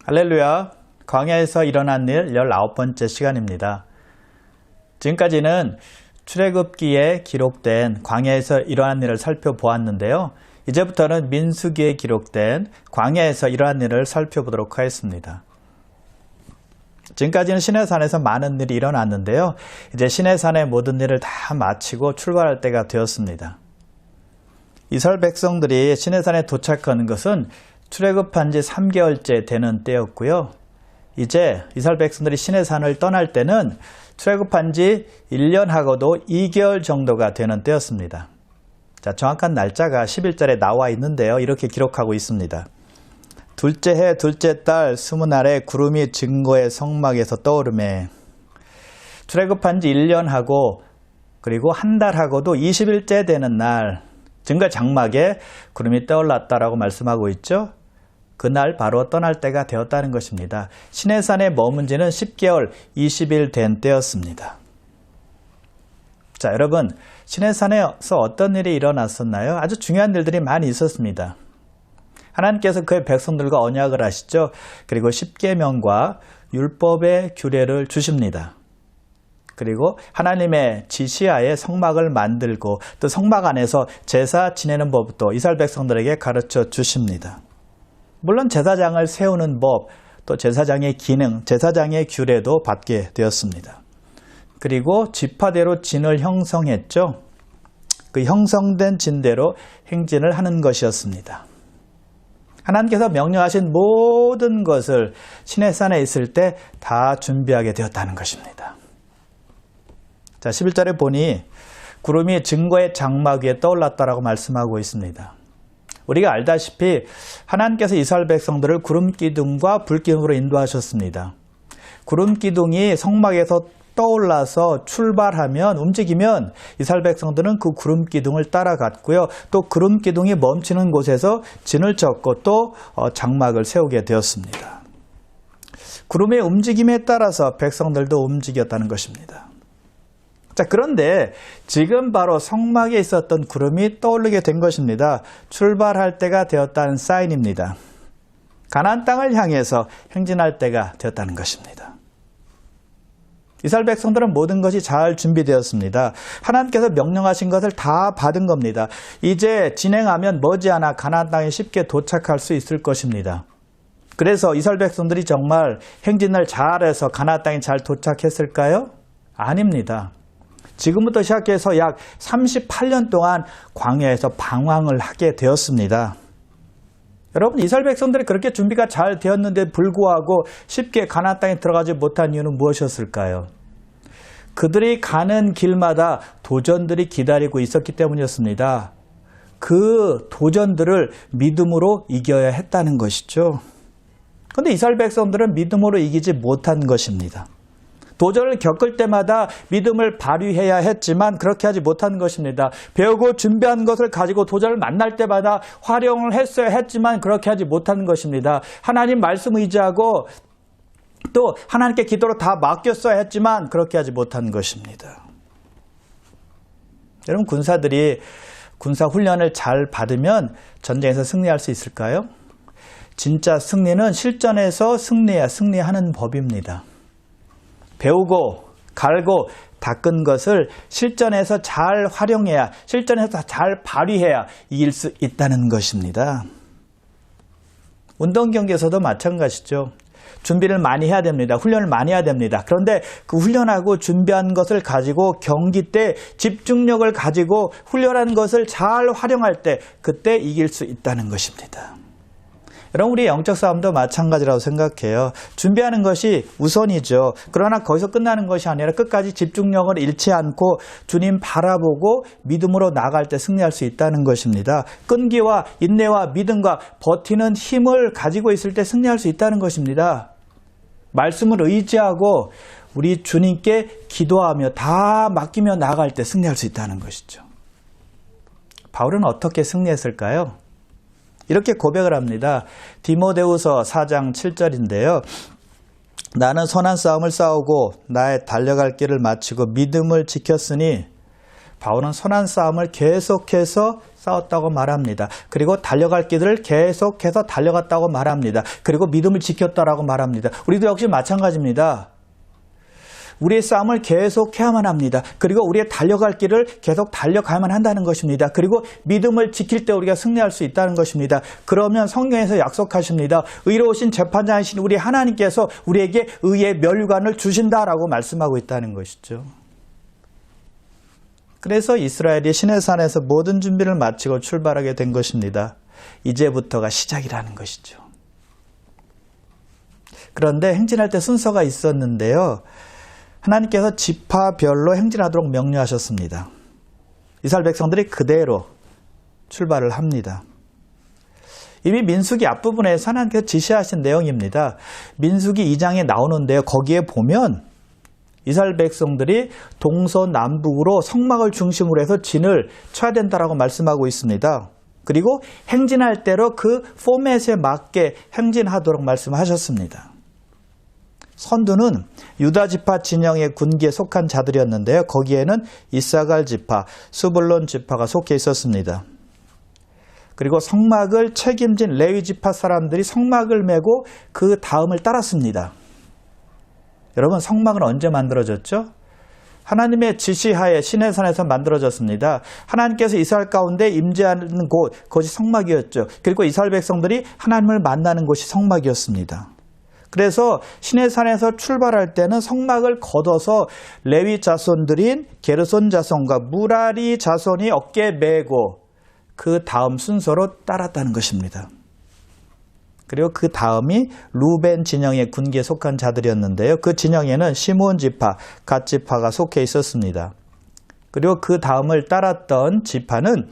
할렐루야, 광야에서 일어난 일 19번째 시간입니다. 지금까지는 출애굽기에 기록된 광야에서 일어난 일을 살펴보았는데요. 이제부터는 민수기에 기록된 광야에서 일어난 일을 살펴보도록 하겠습니다. 지금까지는 시내산에서 많은 일이 일어났는데요. 이제 시내산의 모든 일을 다 마치고 출발할 때가 되었습니다. 이스라엘 백성들이 시내산에 도착하는 것은 출애굽한 지 3개월째 되는 때였고요. 이제 이스라엘 백성들이 시내산을 떠날 때는 출애굽한 지 1년하고도 2개월 정도가 되는 때였습니다. 자, 정확한 날짜가 11절에 나와 있는데요. 이렇게 기록하고 있습니다. 둘째 해 둘째 달 20날에 구름이 증거의 성막에서 떠오르매. 출애굽한 지 1년하고 그리고 한 달하고도 20일째 되는 날 증거 장막에 구름이 떠올랐다라고 말씀하고 있죠. 그날 바로 떠날 때가 되었다는 것입니다. 시내산에 머문 지는 10개월 20일 된 때였습니다. 자, 여러분, 시내산에서 어떤 일이 일어났었나요? 아주 중요한 일들이 많이 있었습니다. 하나님께서 그의 백성들과 언약을 하시죠. 그리고 10계명과 율법의 규례를 주십니다. 그리고 하나님의 지시하에 성막을 만들고 또 성막 안에서 제사 지내는 법도 이스라엘 백성들에게 가르쳐 주십니다. 물론 제사장을 세우는 법, 또 제사장의 기능, 제사장의 규례도 받게 되었습니다. 그리고 지파대로 진을 형성했죠. 그 형성된 진대로 행진을 하는 것이었습니다. 하나님께서 명령하신 모든 것을 시내산에 있을 때 다 준비하게 되었다는 것입니다. 자, 11절에 보니 구름이 증거의 장막 위에 떠올랐다라고 말씀하고 있습니다. 우리가 알다시피 하나님께서 이스라엘 백성들을 구름 기둥과 불 기둥으로 인도하셨습니다. 구름 기둥이 성막에서 떠올라서 출발하면 움직이면 이스라엘 백성들은 그 구름 기둥을 따라갔고요. 또 구름 기둥이 멈추는 곳에서 진을 쳤고 또 장막을 세우게 되었습니다. 구름의 움직임에 따라서 백성들도 움직였다는 것입니다. 자, 그런데 지금 바로 성막에 있었던 구름이 떠오르게 된 것입니다. 출발할 때가 되었다는 사인입니다. 가나안 땅을 향해서 행진할 때가 되었다는 것입니다. 이스라엘 백성들은 모든 것이 잘 준비되었습니다. 하나님께서 명령하신 것을 다 받은 겁니다. 이제 진행하면 머지않아 가나안 땅에 쉽게 도착할 수 있을 것입니다. 그래서 이스라엘 백성들이 정말 행진을 잘해서 가나안 땅에 잘 도착했을까요? 아닙니다. 지금부터 시작해서 약 38년 동안 광야에서 방황을 하게 되었습니다. 여러분, 이스라엘 백성들이 그렇게 준비가 잘 되었는데 불구하고 쉽게 가나안 땅에 들어가지 못한 이유는 무엇이었을까요? 그들이 가는 길마다 도전들이 기다리고 있었기 때문이었습니다. 그 도전들을 믿음으로 이겨야 했다는 것이죠. 그런데 이스라엘 백성들은 믿음으로 이기지 못한 것입니다. 도전을 겪을 때마다 믿음을 발휘해야 했지만 그렇게 하지 못한 것입니다. 배우고 준비한 것을 가지고 도전을 만날 때마다 활용을 했어야 했지만 그렇게 하지 못한 것입니다. 하나님 말씀 의지하고 또 하나님께 기도로 다 맡겼어야 했지만 그렇게 하지 못한 것입니다. 여러분, 군사들이 군사 훈련을 잘 받으면 전쟁에서 승리할 수 있을까요? 진짜 승리는 실전에서 승리해야 승리하는 법입니다. 배우고 갈고 닦은 것을 실전에서 잘 활용해야, 실전에서 잘 발휘해야 이길 수 있다는 것입니다. 운동 경기에서도 마찬가지죠. 준비를 많이 해야 됩니다. 훈련을 많이 해야 됩니다. 그런데 그 훈련하고 준비한 것을 가지고 경기 때 집중력을 가지고 훈련한 것을 잘 활용할 때 그때 이길 수 있다는 것입니다. 여러분, 우리 영적 싸움도 마찬가지라고 생각해요. 준비하는 것이 우선이죠. 그러나 거기서 끝나는 것이 아니라 끝까지 집중력을 잃지 않고 주님 바라보고 믿음으로 나아갈 때 승리할 수 있다는 것입니다. 끈기와 인내와 믿음과 버티는 힘을 가지고 있을 때 승리할 수 있다는 것입니다. 말씀을 의지하고 우리 주님께 기도하며 다 맡기며 나아갈 때 승리할 수 있다는 것이죠. 바울은 어떻게 승리했을까요? 이렇게 고백을 합니다. 디모데후서 4장 7절인데요. 나는 선한 싸움을 싸우고 나의 달려갈 길을 마치고 믿음을 지켰으니 바울은 선한 싸움을 계속해서 싸웠다고 말합니다. 그리고 달려갈 길을 계속해서 달려갔다고 말합니다. 그리고 믿음을 지켰다라고 말합니다. 우리도 역시 마찬가지입니다. 우리의 싸움을 계속해야만 합니다. 그리고 우리의 달려갈 길을 계속 달려가야만 한다는 것입니다. 그리고 믿음을 지킬 때 우리가 승리할 수 있다는 것입니다. 그러면 성경에서 약속하십니다. 의로우신 재판장이신 우리 하나님께서 우리에게 의의 면류관을 주신다라고 말씀하고 있다는 것이죠. 그래서 이스라엘이 시내산에서 모든 준비를 마치고 출발하게 된 것입니다. 이제부터가 시작이라는 것이죠. 그런데 행진할 때 순서가 있었는데요. 하나님께서 지파별로 행진하도록 명령하셨습니다. 이스라엘 백성들이 그대로 출발을 합니다. 이미 민수기 앞부분에서 하나님께서 지시하신 내용입니다. 민수기 2장에 나오는데요. 거기에 보면 이스라엘 백성들이 동서남북으로 성막을 중심으로 해서 진을 쳐야 된다라고 말씀하고 있습니다. 그리고 행진할 때로 그 포맷에 맞게 행진하도록 말씀하셨습니다. 선두는 유다 지파 진영의 군기에 속한 자들이었는데요. 거기에는 이사갈 지파, 스불론 지파가 속해 있었습니다. 그리고 성막을 책임진 레위 지파 사람들이 성막을 메고 그 다음을 따랐습니다. 여러분, 성막은 언제 만들어졌죠? 하나님의 지시하에 시내산에서 만들어졌습니다. 하나님께서 이스라엘 가운데 임재하는 곳, 그것이 성막이었죠. 그리고 이스라엘 백성들이 하나님을 만나는 곳이 성막이었습니다. 그래서 시내산에서 출발할 때는 성막을 걷어서 레위 자손들인 게르손 자손과 무라리 자손이 어깨에 메고 그 다음 순서로 따랐다는 것입니다. 그리고 그 다음이 루벤 진영의 군기에 속한 자들이었는데요. 그 진영에는 시므온 지파, 갓 지파가 속해 있었습니다. 그리고 그 다음을 따랐던 지파는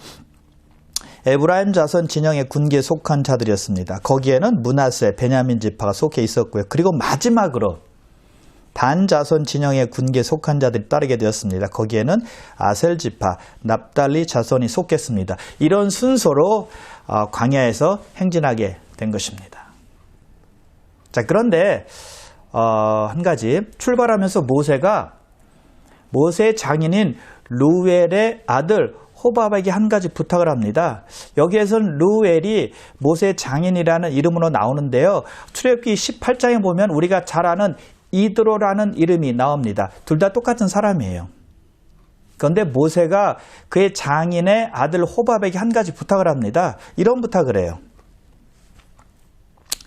에브라임 자손 진영의 군기에 속한 자들이었습니다. 거기에는 므낫세, 베냐민 지파가 속해 있었고요. 그리고 마지막으로 단 자손 진영의 군기에 속한 자들이 따르게 되었습니다. 거기에는 아셀 지파, 납달리 자손이 속했습니다. 이런 순서로 광야에서 행진하게 된 것입니다. 자, 그런데 한 가지, 출발하면서 모세의 장인인 루엘의 아들 호밥에게 한 가지 부탁을 합니다. 여기에서는 루엘이 모세의 장인이라는 이름으로 나오는데요. 출애굽기 18장에 보면 우리가 잘 아는 이드로라는 이름이 나옵니다. 둘 다 똑같은 사람이에요. 그런데 모세가 그의 장인의 아들 호밥에게 한 가지 부탁을 합니다. 이런 부탁을 해요.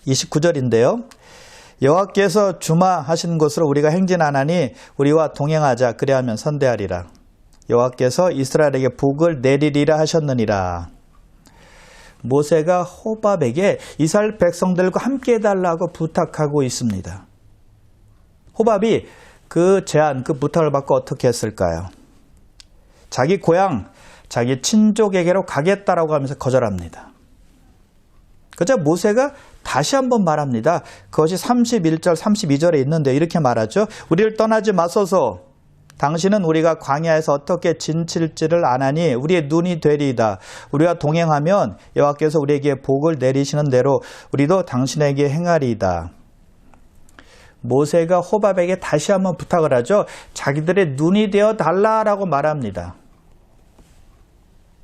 29절인데요. 여호와께서 주마하신 곳으로 우리가 행진하나니 우리와 동행하자. 그리하면 선대하리라. 여호와께서 이스라엘에게 복을 내리리라 하셨느니라. 모세가 호밥에게 이스라엘 백성들과 함께 해달라고 부탁하고 있습니다. 호밥이 그 제안, 그 부탁을 받고 어떻게 했을까요? 자기 고향, 자기 친족에게로 가겠다라고 하면서 거절합니다. 그저 모세가 다시 한번 말합니다. 그것이 31절, 32절에 있는데 이렇게 말하죠. 우리를 떠나지 마소서. 당신은 우리가 광야에서 어떻게 진칠지를 아나니 우리의 눈이 되리이다. 우리가 동행하면 여호와께서 우리에게 복을 내리시는 대로 우리도 당신에게 행하리이다. 모세가 호밥에게 다시 한번 부탁을 하죠. 자기들의 눈이 되어 달라라고 말합니다.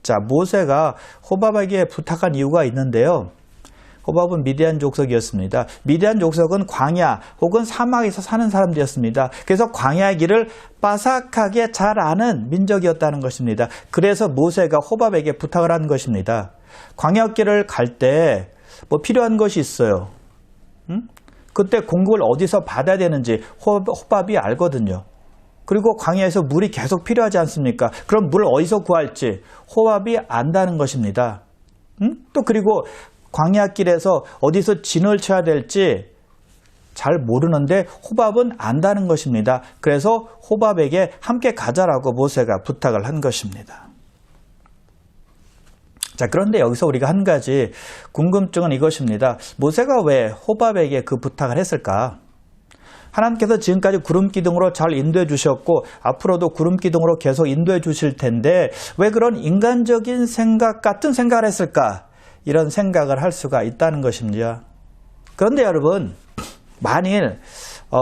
자, 모세가 호밥에게 부탁한 이유가 있는데요. 호밥은 미디안 족속이었습니다. 미디안 족속은 광야 혹은 사막에서 사는 사람들이었습니다. 그래서 광야의 길을 빠삭하게 잘 아는 민족이었다는 것입니다. 그래서 모세가 호밥에게 부탁을 한 것입니다. 광야길을 갈 때 뭐 필요한 것이 있어요. 그때 공급을 어디서 받아야 되는지 호밥이 알거든요. 그리고 광야에서 물이 계속 필요하지 않습니까? 그럼 물을 어디서 구할지 호밥이 안다는 것입니다. 또 그리고 광야길에서 어디서 진을 쳐야 될지 잘 모르는데 호밥은 안다는 것입니다. 그래서 호밥에게 함께 가자라고 모세가 부탁을 한 것입니다. 자, 그런데 여기서 우리가 한 가지 궁금증은 이것입니다. 모세가 왜 호밥에게 그 부탁을 했을까? 하나님께서 지금까지 구름기둥으로 잘 인도해 주셨고 앞으로도 구름기둥으로 계속 인도해 주실 텐데 왜 그런 인간적인 생각 같은 생각을 했을까? 이런 생각을 할 수가 있다는 것입니다. 그런데 여러분, 만일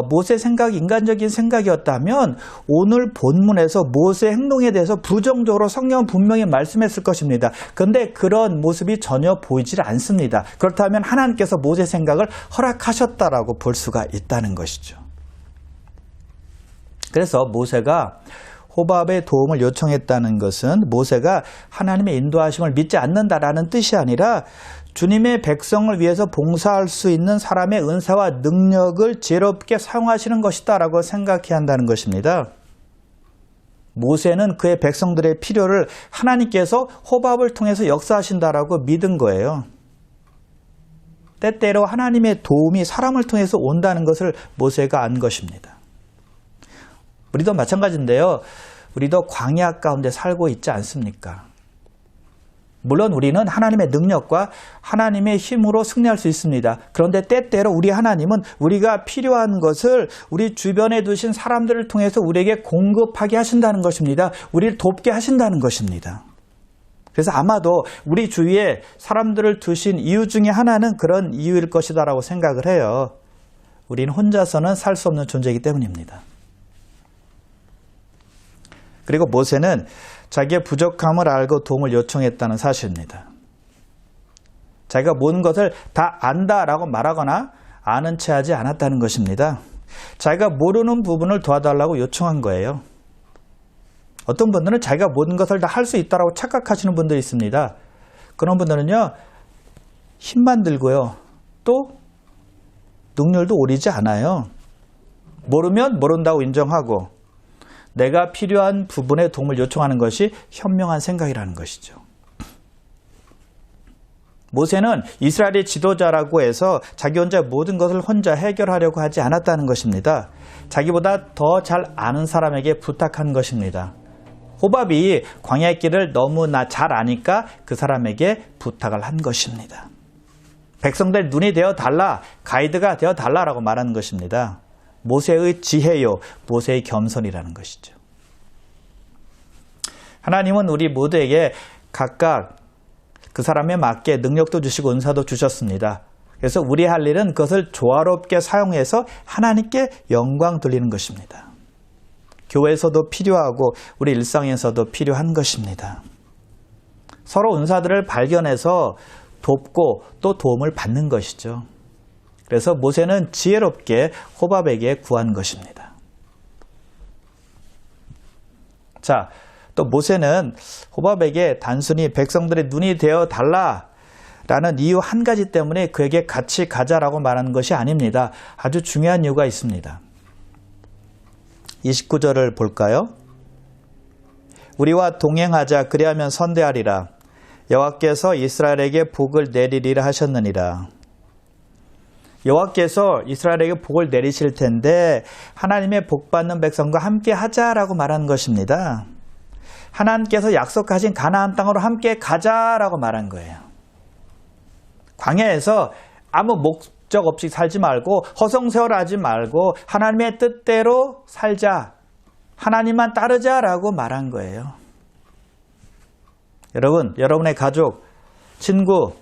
모세 생각이 인간적인 생각이었다면 오늘 본문에서 모세의 행동에 대해서 부정적으로 성경은 분명히 말씀했을 것입니다. 그런데 그런 모습이 전혀 보이질 않습니다. 그렇다면 하나님께서 모세 생각을 허락하셨다라고 볼 수가 있다는 것이죠. 그래서 모세가 호밥의 도움을 요청했다는 것은 모세가 하나님의 인도하심을 믿지 않는다라는 뜻이 아니라 주님의 백성을 위해서 봉사할 수 있는 사람의 은사와 능력을 지혜롭게 사용하시는 것이다 라고 생각해야 한다는 것입니다. 모세는 그의 백성들의 필요를 하나님께서 호밥을 통해서 역사하신다라고 믿은 거예요. 때때로 하나님의 도움이 사람을 통해서 온다는 것을 모세가 안 것입니다. 우리도 마찬가지인데요. 우리도 광야 가운데 살고 있지 않습니까? 물론 우리는 하나님의 능력과 하나님의 힘으로 승리할 수 있습니다. 그런데 때때로 우리 하나님은 우리가 필요한 것을 우리 주변에 두신 사람들을 통해서 우리에게 공급하게 하신다는 것입니다. 우리를 돕게 하신다는 것입니다. 그래서 아마도 우리 주위에 사람들을 두신 이유 중에 하나는 그런 이유일 것이다라고 생각을 해요. 우리는 혼자서는 살 수 없는 존재이기 때문입니다. 그리고 모세는 자기의 부족함을 알고 도움을 요청했다는 사실입니다. 자기가 모든 것을 다 안다라고 말하거나 아는 체 하지 않았다는 것입니다. 자기가 모르는 부분을 도와달라고 요청한 거예요. 어떤 분들은 자기가 모든 것을 다 할 수 있다고 착각하시는 분들이 있습니다. 그런 분들은요, 힘만 들고요, 또 능률도 오르지 않아요. 모르면 모른다고 인정하고 내가 필요한 부분에 도움을 요청하는 것이 현명한 생각이라는 것이죠. 모세는 이스라엘의 지도자라고 해서 자기 혼자 모든 것을 혼자 해결하려고 하지 않았다는 것입니다. 자기보다 더 잘 아는 사람에게 부탁한 것입니다. 호밥이 광야의 길을 너무나 잘 아니까 그 사람에게 부탁을 한 것입니다. 백성들 눈이 되어 달라, 가이드가 되어 달라라고 말하는 것입니다. 모세의 지혜요, 모세의 겸손이라는 것이죠. 하나님은 우리 모두에게 각각 그 사람에 맞게 능력도 주시고 은사도 주셨습니다. 그래서 우리 할 일은 그것을 조화롭게 사용해서 하나님께 영광 돌리는 것입니다. 교회에서도 필요하고 우리 일상에서도 필요한 것입니다. 서로 은사들을 발견해서 돕고 또 도움을 받는 것이죠. 그래서 모세는 지혜롭게 호밥에게 구한 것입니다. 자, 또 모세는 호밥에게 단순히 백성들의 눈이 되어 달라라는 이유 한 가지 때문에 그에게 같이 가자라고 말하는 것이 아닙니다. 아주 중요한 이유가 있습니다. 29절을 볼까요? 우리와 동행하자, 그리하면 선대하리라. 여호와께서 이스라엘에게 복을 내리리라 하셨느니라. 여호와께서 이스라엘에게 복을 내리실 텐데 하나님의 복받는 백성과 함께 하자라고 말하는 것입니다. 하나님께서 약속하신 가나안 땅으로 함께 가자라고 말한 거예요. 광야에서 아무 목적 없이 살지 말고 허송세월하지 말고 하나님의 뜻대로 살자, 하나님만 따르자라고 말한 거예요. 여러분, 여러분의 가족, 친구,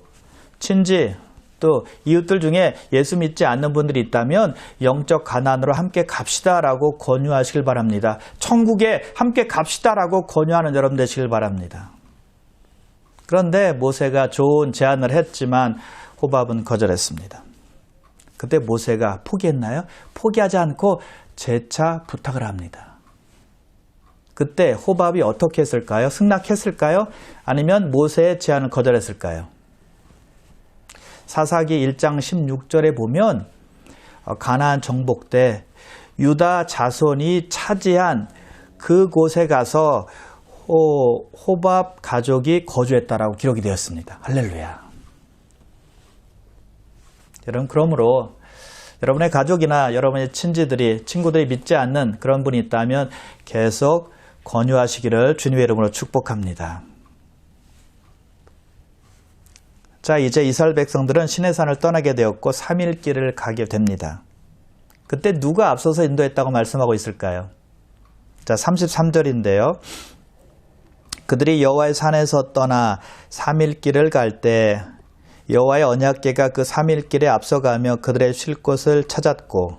친지, 또 이웃들 중에 예수 믿지 않는 분들이 있다면 영적 가난으로 함께 갑시다라고 권유하시길 바랍니다. 천국에 함께 갑시다라고 권유하는 여러분 되시길 바랍니다. 그런데 모세가 좋은 제안을 했지만 호밥은 거절했습니다. 그때 모세가 포기했나요? 포기하지 않고 재차 부탁을 합니다. 그때 호밥이 어떻게 했을까요? 승낙했을까요? 아니면 모세의 제안을 거절했을까요? 사사기 1장 16절에 보면 가나안 정복 때 유다 자손이 차지한 그곳에 가서 호밥 가족이 거주했다라고 기록이 되었습니다. 할렐루야. 여러분, 그러므로 여러분의 가족이나 여러분의 친구들이 믿지 않는 그런 분이 있다면 계속 권유하시기를 주님의 이름으로 축복합니다. 자, 이제 이스라엘 백성들은 시내산을 떠나게 되었고 3일 길을 가게 됩니다. 그때 누가 앞서서 인도했다고 말씀하고 있을까요? 자, 33절인데요. 그들이 여호와의 산에서 떠나 3일 길을 갈 때 여호와의 언약궤가 그 3일 길에 앞서가며 그들의 쉴 곳을 찾았고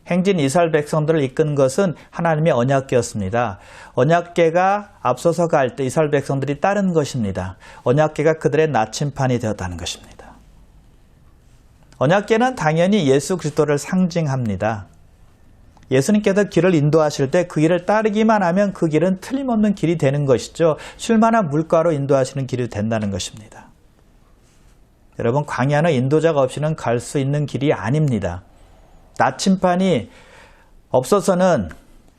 행진 이스라엘 백성들을 이끈 것은 하나님의 언약궤였습니다. 언약궤가 앞서서 갈 때 이스라엘 백성들이 따른 것입니다. 언약궤가 그들의 나침판이 되었다는 것입니다. 언약궤는 당연히 예수 그리스도를 상징합니다. 예수님께서 길을 인도하실 때 그 길을 따르기만 하면 그 길은 틀림없는 길이 되는 것이죠. 쉴만한 물가로 인도하시는 길이 된다는 것입니다. 여러분, 광야는 인도자가 없이는 갈 수 있는 길이 아닙니다. 나침판이 없어서는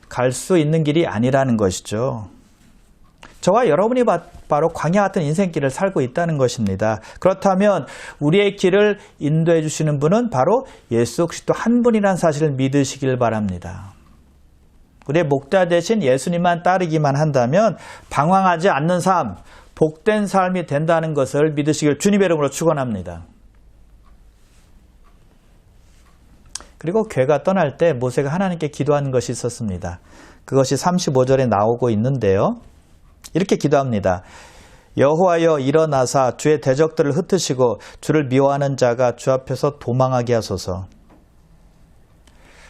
갈 수 있는 길이 아니라는 것이죠. 저와 여러분이 바로 광야 같은 인생길을 살고 있다는 것입니다. 그렇다면 우리의 길을 인도해 주시는 분은 바로 예수 그리스도 한 분이라는 사실을 믿으시길 바랍니다. 우리의 목자 대신 예수님만 따르기만 한다면 방황하지 않는 삶, 복된 삶이 된다는 것을 믿으시길 주님의 이름으로 축원합니다. 그리고 궤가 떠날 때 모세가 하나님께 기도하는 것이 있었습니다. 그것이 35절에 나오고 있는데요. 이렇게 기도합니다. 여호와여 일어나사 주의 대적들을 흩으시고 주를 미워하는 자가 주 앞에서 도망하게 하소서.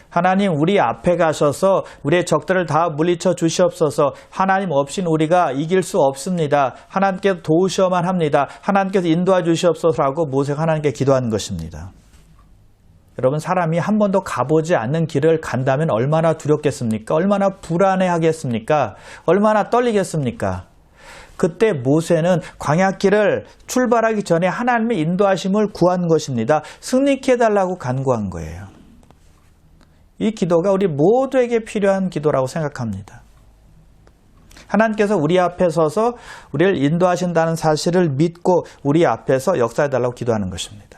하나님, 우리 앞에 가셔서 우리의 적들을 다 물리쳐 주시옵소서. 하나님 없이는 우리가 이길 수 없습니다. 하나님께서 도우셔야만 합니다. 하나님께서 인도해 주시옵소서라고 모세가 하나님께 기도하는 것입니다. 여러분, 사람이 한 번도 가보지 않는 길을 간다면 얼마나 두렵겠습니까? 얼마나 불안해하겠습니까? 얼마나 떨리겠습니까? 그때 모세는 광야길을 출발하기 전에 하나님의 인도하심을 구한 것입니다. 승리케 해달라고 간구한 거예요. 이 기도가 우리 모두에게 필요한 기도라고 생각합니다. 하나님께서 우리 앞에 서서 우리를 인도하신다는 사실을 믿고 우리 앞에서 역사해달라고 기도하는 것입니다.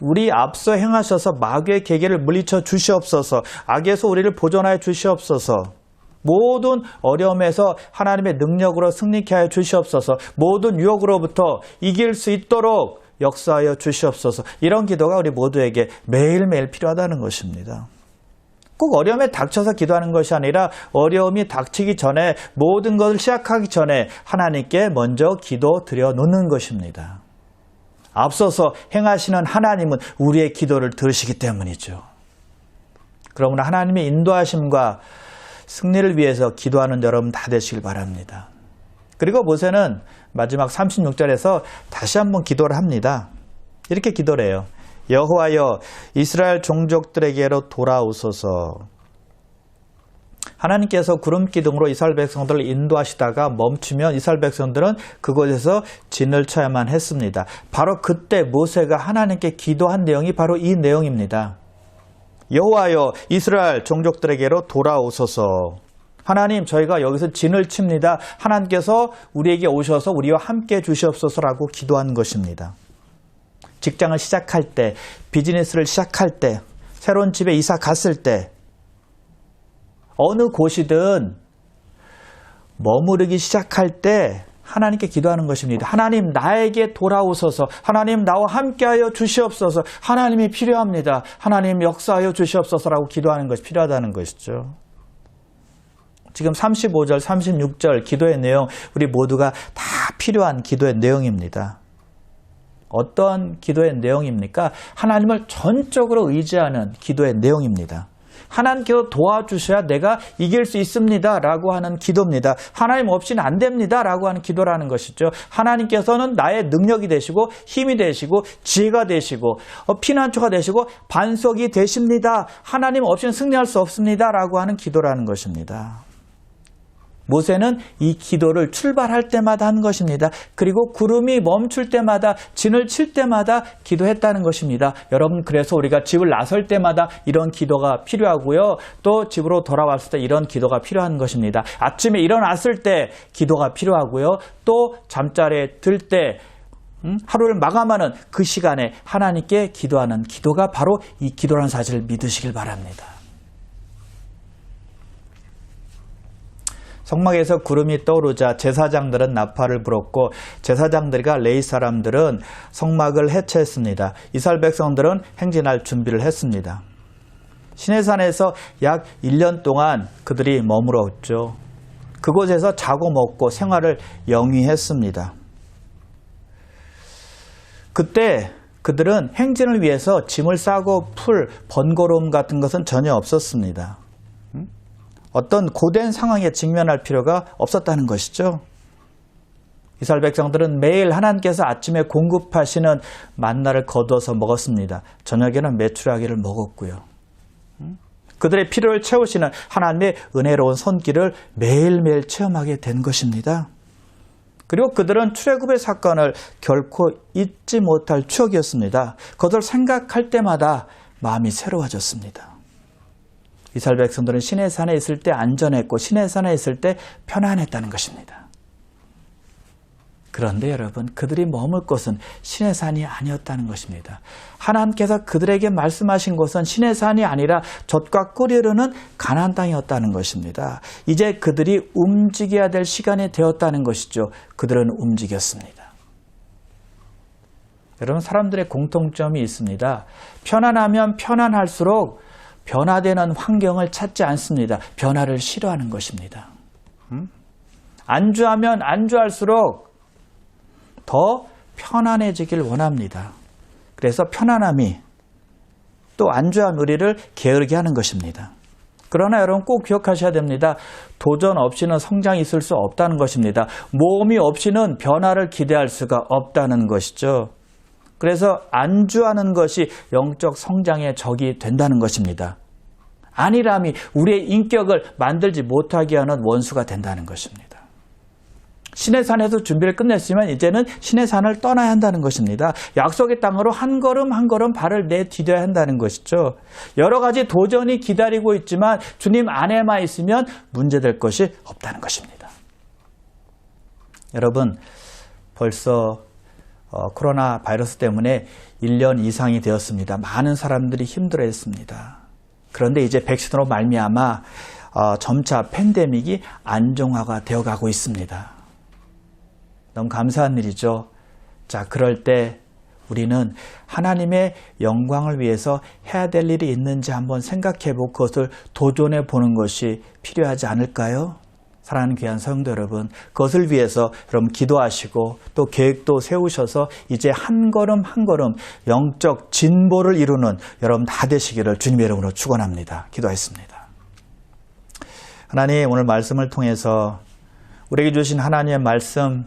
우리 앞서 행하셔서 마귀의 계계를 물리쳐 주시옵소서. 악에서 우리를 보존하여 주시옵소서. 모든 어려움에서 하나님의 능력으로 승리케 하여 주시옵소서. 모든 유혹으로부터 이길 수 있도록 역사하여 주시옵소서. 이런 기도가 우리 모두에게 매일매일 필요하다는 것입니다. 꼭 어려움에 닥쳐서 기도하는 것이 아니라 어려움이 닥치기 전에, 모든 것을 시작하기 전에 하나님께 먼저 기도 드려 놓는 것입니다. 앞서서 행하시는 하나님은 우리의 기도를 들으시기 때문이죠. 그러므로 하나님의 인도하심과 승리를 위해서 기도하는 여러분 다 되시길 바랍니다. 그리고 모세는 마지막 36절에서 다시 한번 기도를 합니다. 이렇게 기도를 해요. 여호와여 이스라엘 종족들에게로 돌아오소서. 하나님께서 구름 기둥으로 이스라엘 백성들을 인도하시다가 멈추면 이스라엘 백성들은 그곳에서 진을 쳐야만 했습니다. 바로 그때 모세가 하나님께 기도한 내용이 바로 이 내용입니다. 여호와여 이스라엘 종족들에게로 돌아오소서. 하나님, 저희가 여기서 진을 칩니다. 하나님께서 우리에게 오셔서 우리와 함께 주시옵소서라고 기도한 것입니다. 직장을 시작할 때, 비즈니스를 시작할 때, 새로운 집에 이사 갔을 때, 어느 곳이든 머무르기 시작할 때 하나님께 기도하는 것입니다. 하나님, 나에게 돌아오소서. 하나님, 나와 함께하여 주시옵소서. 하나님이 필요합니다. 하나님, 역사하여 주시옵소서라고 기도하는 것이 필요하다는 것이죠. 지금 35절, 36절 기도의 내용, 우리 모두가 다 필요한 기도의 내용입니다. 어떤 기도의 내용입니까? 하나님을 전적으로 의지하는 기도의 내용입니다. 하나님께서 도와주셔야 내가 이길 수 있습니다 라고 하는 기도입니다. 하나님 없이는 안 됩니다 라고 하는 기도라는 것이죠. 하나님께서는 나의 능력이 되시고 힘이 되시고 지혜가 되시고 피난처가 되시고 반석이 되십니다. 하나님 없이는 승리할 수 없습니다 라고 하는 기도라는 것입니다. 모세는 이 기도를 출발할 때마다 한 것입니다. 그리고 구름이 멈출 때마다, 진을 칠 때마다 기도했다는 것입니다. 여러분, 그래서 우리가 집을 나설 때마다 이런 기도가 필요하고요. 또 집으로 돌아왔을 때 이런 기도가 필요한 것입니다. 아침에 일어났을 때 기도가 필요하고요. 또 잠자리에 들 때 하루를 마감하는 그 시간에 하나님께 기도하는 기도가 바로 이 기도라는 사실을 믿으시길 바랍니다. 성막에서 구름이 떠오르자 제사장들은 나팔을 불었고 제사장들과 레위 사람들은 성막을 해체했습니다. 이스라엘 백성들은 행진할 준비를 했습니다. 시내산에서 약 1년 동안 그들이 머물었죠. 그곳에서 자고 먹고 생활을 영위했습니다. 그때 그들은 행진을 위해서 짐을 싸고 풀, 번거로움 같은 것은 전혀 없었습니다. 어떤 고된 상황에 직면할 필요가 없었다는 것이죠. 이스라엘 백성들은 매일 하나님께서 아침에 공급하시는 만나를 거두어서 먹었습니다. 저녁에는 메추라기를 먹었고요. 그들의 필요를 채우시는 하나님의 은혜로운 손길을 매일매일 체험하게 된 것입니다. 그리고 그들은 출애굽의 사건을 결코 잊지 못할 추억이었습니다. 그것을 생각할 때마다 마음이 새로워졌습니다. 이스라엘 백성들은 시내산에 있을 때 안전했고 시내산에 있을 때 편안했다는 것입니다. 그런데 여러분, 그들이 머물 곳은 시내산이 아니었다는 것입니다. 하나님께서 그들에게 말씀하신 곳은 시내산이 아니라 젖과 꿀이 흐르는 가나안 땅이었다는 것입니다. 이제 그들이 움직여야 될 시간이 되었다는 것이죠. 그들은 움직였습니다. 여러분, 사람들의 공통점이 있습니다. 편안하면 편안할수록 변화되는 환경을 찾지 않습니다. 변화를 싫어하는 것입니다. 안주하면 안주할수록 더 편안해지길 원합니다. 그래서 편안함이 또 안주한 우리를 게으르게 하는 것입니다. 그러나 여러분 꼭 기억하셔야 됩니다. 도전 없이는 성장이 있을 수 없다는 것입니다. 모험이 없이는 변화를 기대할 수가 없다는 것이죠. 그래서 안주하는 것이 영적 성장의 적이 된다는 것입니다. 안일함이 우리의 인격을 만들지 못하게 하는 원수가 된다는 것입니다. 시내산에서 준비를 끝냈으면 이제는 시내산을 떠나야 한다는 것입니다. 약속의 땅으로 한 걸음 한 걸음 발을 내디뎌야 한다는 것이죠. 여러 가지 도전이 기다리고 있지만 주님 안에만 있으면 문제될 것이 없다는 것입니다. 여러분, 벌써 코로나 바이러스 때문에 1년 이상이 되었습니다. 많은 사람들이 힘들어했습니다. 그런데 이제 백신으로 말미암아 점차 팬데믹이 안정화가 되어가고 있습니다. 너무 감사한 일이죠. 자, 그럴 때 우리는 하나님의 영광을 위해서 해야 될 일이 있는지 한번 생각해 보고 그것을 도전해 보는 것이 필요하지 않을까요? 사랑하는 귀한 성도 여러분, 그것을 위해서 여러분 기도하시고 또 계획도 세우셔서 이제 한 걸음 한 걸음 영적 진보를 이루는 여러분 다 되시기를 주님의 이름으로 축원합니다. 기도하겠습니다. 하나님, 오늘 말씀을 통해서 우리에게 주신 하나님의 말씀,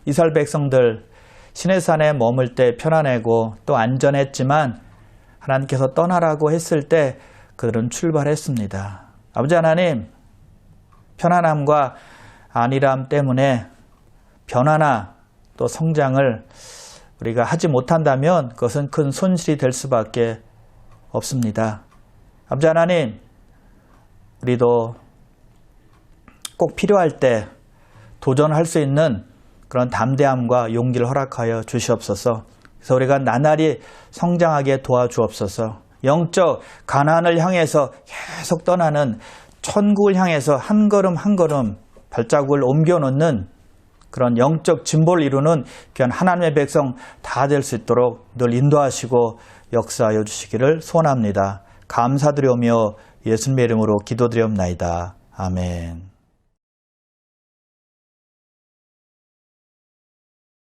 이스라엘 백성들 시내산에 머물 때 편안하고 또 안전했지만 하나님께서 떠나라고 했을 때 그들은 출발했습니다. 아버지 하나님, 편안함과 안일함 때문에 변화나 또 성장을 우리가 하지 못한다면 그것은 큰 손실이 될 수밖에 없습니다. 아버지 하나님, 우리도 꼭 필요할 때 도전할 수 있는 그런 담대함과 용기를 허락하여 주시옵소서. 그래서 우리가 나날이 성장하게 도와주옵소서. 영적 가나안을 향해서 계속 떠나는 천국을 향해서 한 걸음 한 걸음 발자국을 옮겨놓는 그런 영적 진보를 이루는 귀한 하나님의 백성 다 될 수 있도록 늘 인도하시고 역사하여 주시기를 소원합니다. 감사드리오며 예수님의 이름으로 기도드리옵나이다. 아멘.